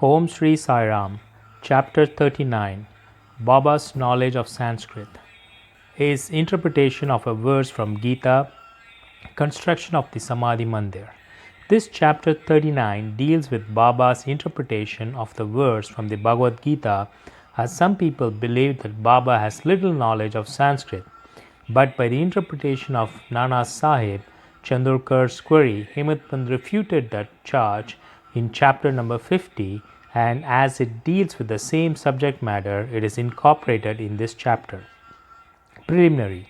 Om Shri Sai Ram, Chapter 39, Baba's Knowledge of Sanskrit. His interpretation of a verse from Gita, construction of the Samadhi Mandir. This chapter 39 deals with Baba's interpretation of the verse from the Bhagavad Gita, as some people believe that Baba has little knowledge of Sanskrit. But by the interpretation of Nana Sahib Chandorkar's query, Hemant Pant refuted that charge in chapter number 50, and as it deals with the same subject matter, it is incorporated in this chapter. Preliminary.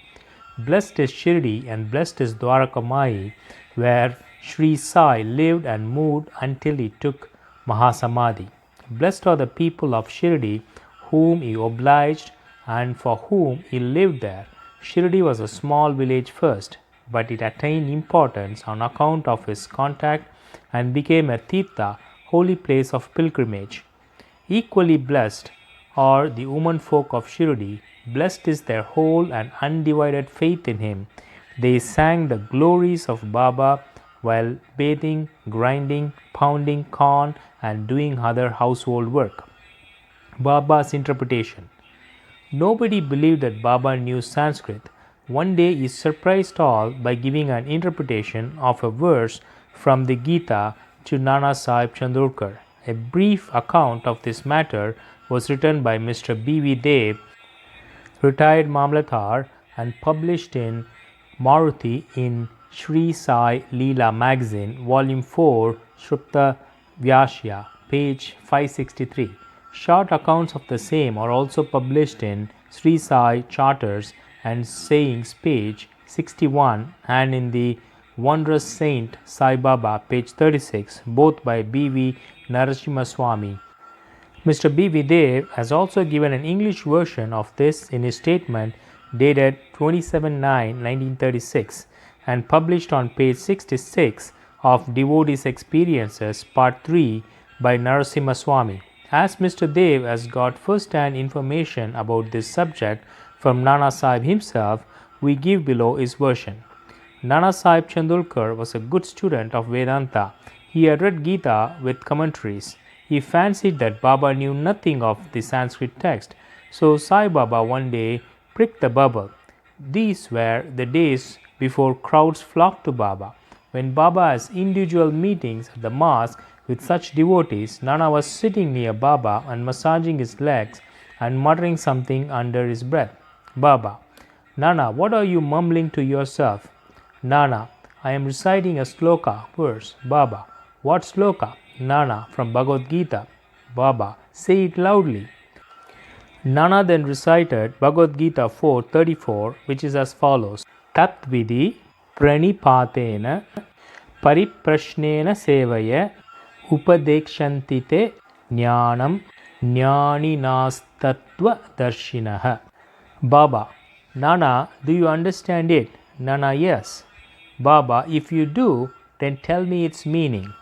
Blessed is Shirdi and blessed is Dwarakamai, where Shri Sai lived and moved until he took Mahasamadhi. Blessed are the people of Shirdi, whom he obliged and for whom he lived there. Shirdi was a small village first, but it attained importance on account of his contact and became a Tirtha, holy place of pilgrimage. Equally blessed are the womenfolk of Shirdi. Blessed is their whole and undivided faith in him. They sang the glories of Baba while bathing, grinding, pounding corn, and doing other household work. Baba's interpretation. Nobody believed that Baba knew Sanskrit. One day he surprised all by giving an interpretation of a verse from the Gita to Nana Sahib Chandorkar. A brief account of this matter was written by Mr. B.V. Dev, retired Mamlatar, and published in Maruti in Shri Sai Leela magazine, volume 4, Shrupta Vyashya, page 563. Short accounts of the same are also published in Shri Sai Charters and Sayings, page 61, and in the Wondrous Saint Saibaba, page 36, both by B.V. Narasimhaswamy. Mr. B.V. Dev has also given an English version of this in his statement dated 27/9/1936 and published on page 66 of Devotees' Experiences, part 3 by Narasimhaswamy. As Mr. Dev has got first-hand information about this subject from Nana Sahib himself, we give below his version. Nana Sahib Chandorkar was a good student of Vedanta. He had read Gita with commentaries. He fancied that Baba knew nothing of the Sanskrit text, so Saibaba one day pricked the bubble. These were the days before crowds flocked to Baba. When Baba has individual meetings at the mosque with such devotees, Nana was sitting near Baba and massaging his legs and muttering something under his breath. Baba: Nana, what are you mumbling to yourself? Nana: I am reciting a sloka verse. Baba: What sloka? Nana: From Bhagavad Gita. Baba: Say it loudly. Nana then recited Bhagavad Gita 4:34, which is as follows: Tat vidhi pranipatena pariprashnena sevaya upadekshantite jnanam jnaninastatva darshinah. Baba: Nana, do you understand it? Nana: Yes. Baba: If you do, then tell me its meaning.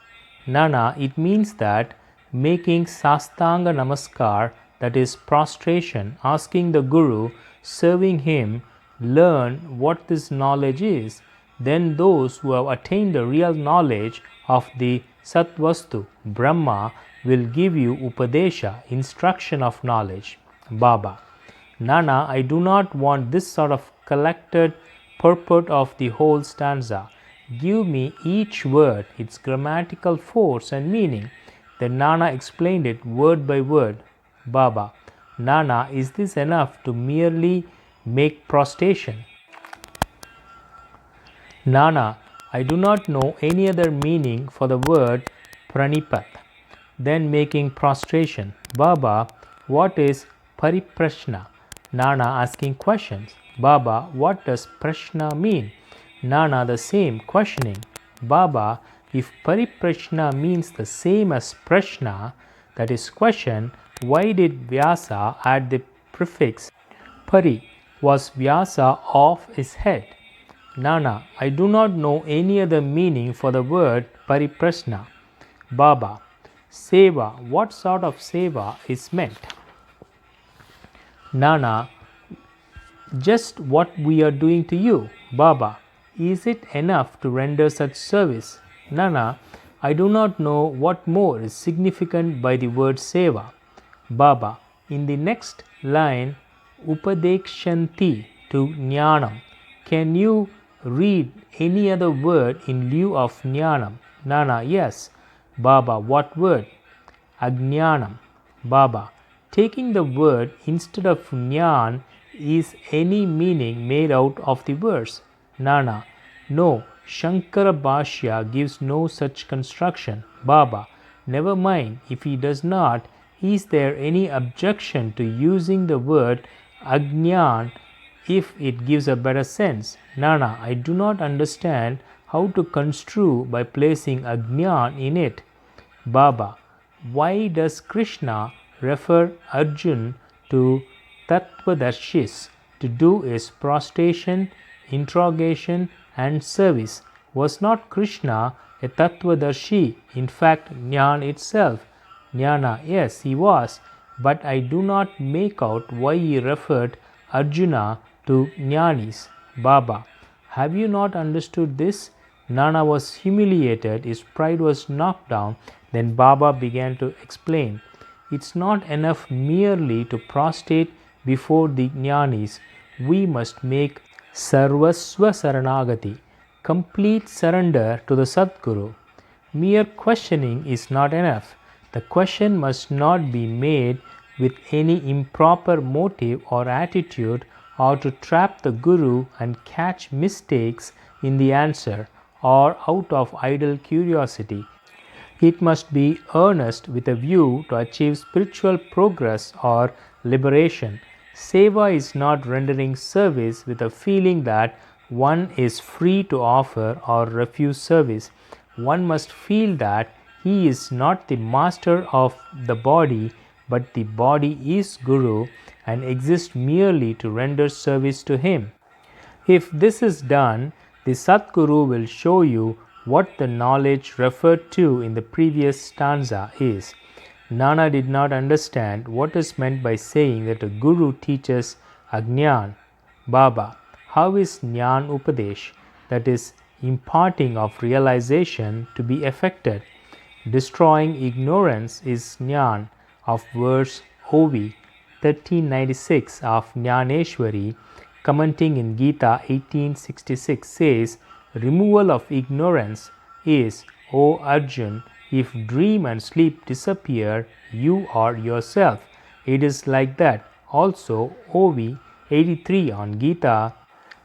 Nana: It means that making sastanga namaskar, that is prostration, asking the Guru, serving him, learn what this knowledge is. Then those who have attained the real knowledge of the Satvastu, Brahma, will give you Upadesha, instruction of knowledge. Baba: Nana, I do not want this sort of collected purport of the whole stanza. Give me each word, its grammatical force and meaning. Then Nana explained it word by word. Baba: Nana, is this enough to merely make prostration? Nana: I do not know any other meaning for the word pranipat. Then making prostration. Baba: What is pariprashna? Nana asking questions. Baba: What does prashna mean? Nana the same, questioning. Baba: If pariprashna means the same as prashna, that is question, why did Vyasa add the prefix pari? Was Vyasa off his head? Nana: I do not know any other meaning for the word pariprashna. Baba: Seva, what sort of seva is meant? Nana: Just what we are doing to you. Baba: Is it enough to render such service? Nana: I do not know what more is significant by the word seva. Baba, in the next line, Upadekshanti to Jnanam. Can you read any other word in lieu of Jnanam? Nana, yes. Baba, what word? Ajnanam. Baba, taking the word instead of Jnan, is any meaning made out of the verse? Nana, no. Shankara Bhashya gives no such construction. Baba, never mind if he does not. Is there any objection to using the word Ajnan if it gives a better sense? Nana, I do not understand how to construe by placing Ajnan in it. Baba, why does Krishna refer Arjun to Tattvadarshis? To do is prostration, interrogation, and service. Was not Krishna a Tattvadarshi, in fact, Jnana itself? Jnana, yes, he was, but I do not make out why he referred Arjuna to Jnanis. Baba, have you not understood this? Nana was humiliated, his pride was knocked down. Then Baba began to explain. It's not enough merely to prostrate before the Jnanis. We must make Sarvasva Saranagati, complete surrender to the Sadguru. Mere questioning is not enough. The question must not be made with any improper motive or attitude or to trap the Guru and catch mistakes in the answer or out of idle curiosity. It must be earnest with a view to achieve spiritual progress or liberation. Seva is not rendering service with a feeling that one is free to offer or refuse service. One must feel that he is not the master of the body, but the body is Guru and exists merely to render service to him. If this is done, the Sadguru will show you what the knowledge referred to in the previous stanza is. Nana did not understand what is meant by saying that a Guru teaches Ajnan. Baba, how is Jnan Upadesh, that is, imparting of realization, to be effected? Destroying ignorance is Jnan, of verse OV 1396 of Jnaneshwari, commenting in Gita 1866, says, removal of ignorance is, O Arjun, if dream and sleep disappear, you are yourself. It is like that. Also, OV 83 on Gita,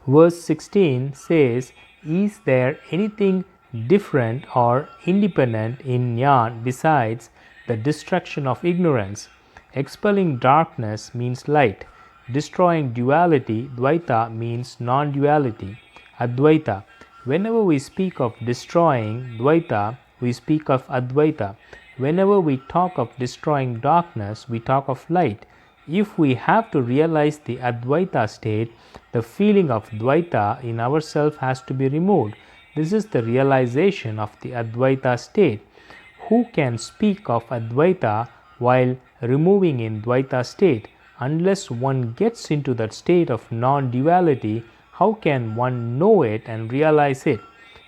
verse 16 says, is there anything different or independent in Jnana besides the destruction of ignorance? Expelling darkness means light. Destroying duality, Dvaita, means non-duality. Advaita. Whenever we speak of destroying Dvaita, we speak of Advaita. Whenever we talk of destroying darkness, we talk of light. If we have to realize the Advaita state, the feeling of Dvaita in ourselves has to be removed. This is the realization of the Advaita state. Who can speak of Advaita while removing in Dvaita state? Unless one gets into that state of non-duality, how can one know it and realize it?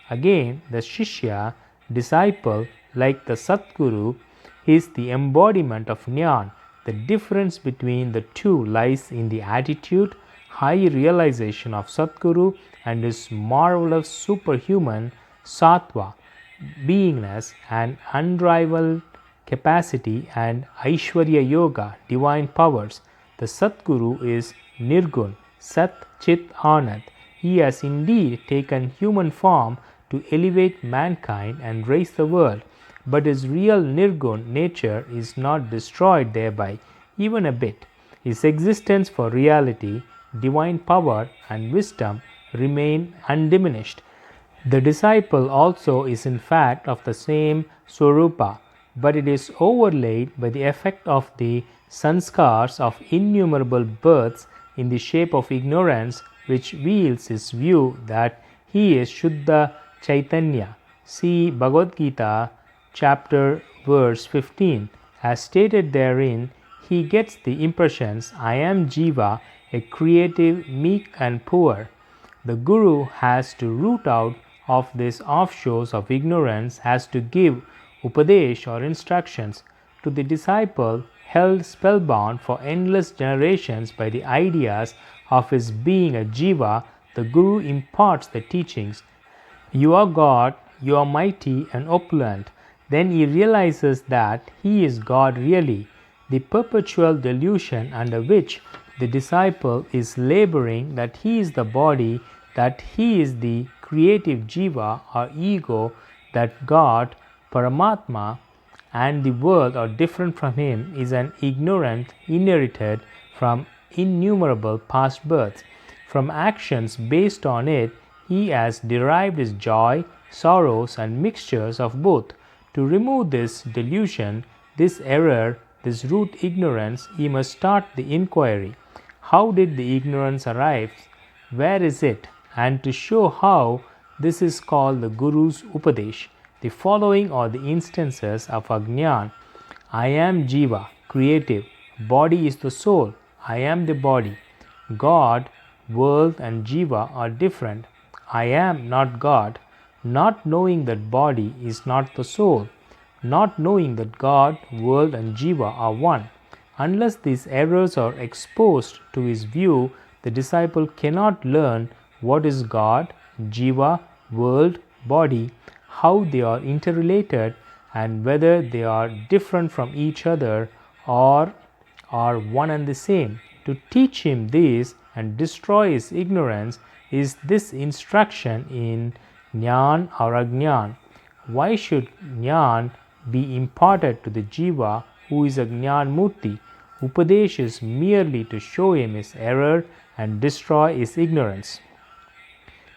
Again, the Shishya, disciple, like the Sadguru, is the embodiment of Jnana. The difference between the two lies in the attitude, high realization of Sadguru and his marvelous superhuman sattva, beingness and unrivaled capacity, and Aishwarya Yoga, divine powers. The Sadguru is Nirgun, Sat Chit Anand. He has indeed taken human form to elevate mankind and raise the world, but his real Nirgun nature is not destroyed thereby, even a bit. His existence for reality, divine power, and wisdom remain undiminished. The disciple also is in fact of the same Swarupa, but it is overlaid by the effect of the sanskars of innumerable births in the shape of ignorance, which veils his view that he is Shuddha Chaitanya. See Bhagavad Gita, chapter verse 15. As stated therein, he gets the impressions, I am Jiva, a creative, meek and poor. The Guru has to root out of these offshores of ignorance has to give upadesh or instructions to the disciple held spellbound for endless generations by the ideas of his being a jiva. The Guru imparts the teachings. You are God, you are mighty and opulent. Then he realizes that he is God really. The perpetual delusion under which the disciple is laboring, that he is the body, that he is the creative jiva or ego, that God, Paramatma, and the world are different from him, is an ignorance inherited from innumerable past births. From actions based on it, he has derived his joy, sorrows, and mixtures of both. To remove this delusion, this error, this root ignorance, he must start the inquiry. How did the ignorance arise? Where is it? And to show how, this is called the Guru's Upadesh. The following are the instances of Ajnan. I am Jiva, creative. Body is the soul. I am the body. God, world, and Jiva are different. I am not God. Not knowing that body is not the soul. Not knowing that God, world, and Jiva are one. Unless these errors are exposed to his view, the disciple cannot learn what is God, Jiva, world, body, how they are interrelated, and whether they are different from each other or are one and the same. To teach him this and destroy his ignorance is this instruction in Jnana or Ajnan. Why should Jnana be imparted to the Jiva who is a Jnana Murti? Upadesh is merely to show him his error and destroy his ignorance.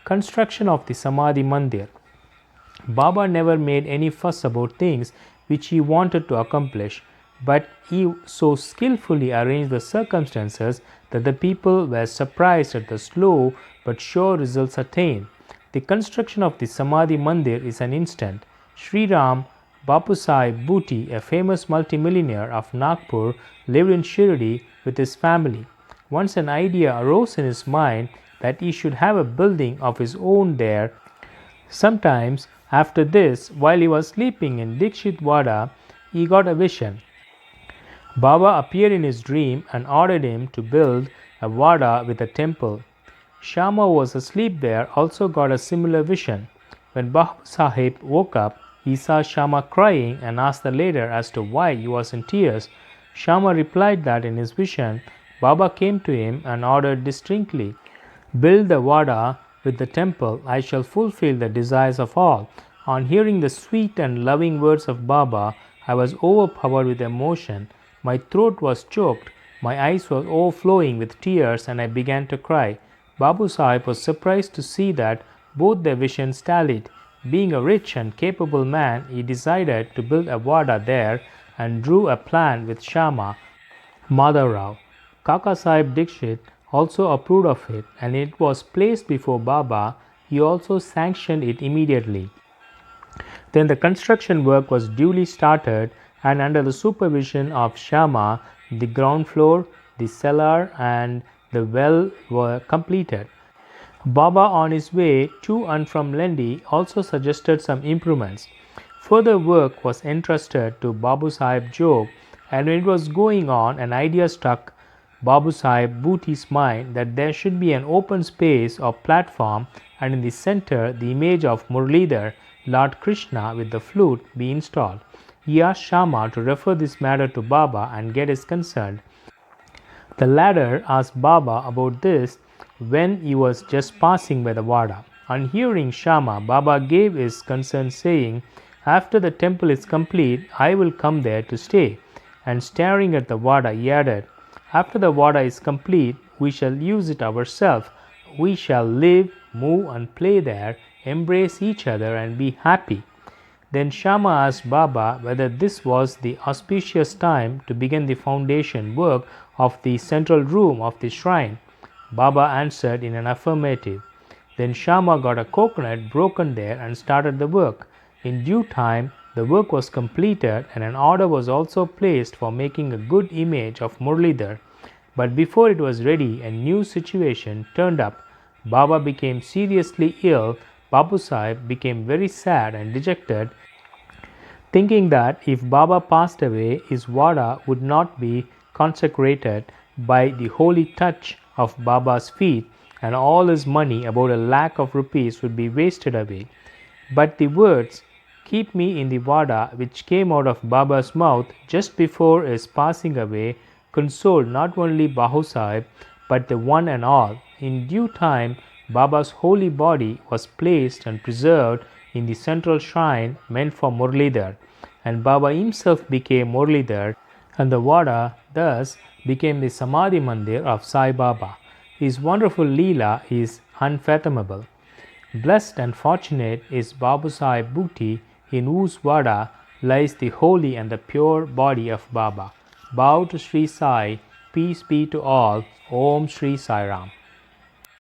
Construction of the Samadhi Mandir. Baba never made any fuss about things which he wanted to accomplish, but he so skillfully arranged the circumstances that the people were surprised at the slow but sure results attained. The construction of the Samadhi Mandir is an instant. Shri Ram Bapusaheb Bhuti, a famous multimillionaire of Nagpur, lived in Shirdi with his family. Once an idea arose in his mind that he should have a building of his own there. Sometimes after this, while he was sleeping in Dikshit Wada, he got a vision. Baba appeared in his dream and ordered him to build a Wada with a temple. Shama, who was asleep there, also got a similar vision. When Babu Sahib woke up, he saw Shama crying and asked the latter as to why he was in tears. Shama replied that in his vision, Baba came to him and ordered distinctly, "Build the Wada with the temple, I shall fulfill the desires of all." On hearing the sweet and loving words of Baba, I was overpowered with emotion. My throat was choked, my eyes were overflowing with tears, and I began to cry. Babu Sahib was surprised to see that both their visions tallied. Being a rich and capable man, he decided to build a Wada there and drew a plan with Shama. Madhavrao, Kaka Sahib Dikshit, also approved of it, and it was placed before Baba. He also sanctioned it immediately. Then the construction work was duly started, and under the supervision of Shama, the ground floor, the cellar, and the well were completed. Baba, on his way to and from Lendi, also suggested some improvements. Further work was entrusted to Babu Sahib Jog, and when it was going on, an idea struck Babu Sahib Bhuti's mind that there should be an open space or platform, and in the center the image of Murlidhar, Lord Krishna with the flute, be installed. He asked Shama to refer this matter to Baba and get his consent. The latter asked Baba about this when he was just passing by the Wada. On hearing Shama, Baba gave his consent, saying, "After the temple is complete, I will come there to stay." And staring at the Wada, he added, "After the Wada is complete, we shall use it ourselves. We shall live, move, and play there, embrace each other, and be happy." Then Shama asked Baba whether this was the auspicious time to begin the foundation work of the central room of the shrine. Baba answered in an affirmative. Then Shama got a coconut broken there and started the work. In due time, the work was completed, and an order was also placed for making a good image of Murlidhar. But before it was ready, a new situation turned up. Baba became seriously ill. Babu Sahib became very sad and dejected, thinking that if Baba passed away, his Vada would not be consecrated by the holy touch of Baba's feet, and all his money, about 1 lakh of rupees, would be wasted away. But the words, "Keep me in the Vada," which came out of Baba's mouth just before his passing away, consoled not only Babu Sahib but the one and all. In due time, Baba's holy body was placed and preserved in the central shrine meant for Murlidhar, and Baba himself became Murlidhar, and the Vada thus became the Samadhi Mandir of Saibaba. His wonderful Leela is unfathomable. Blessed and fortunate is Babu Sahib Bhukti, in whose Vada lies the holy and the pure body of Baba. Bow to Shri Sai, peace be to all. Om Shri Sai Ram.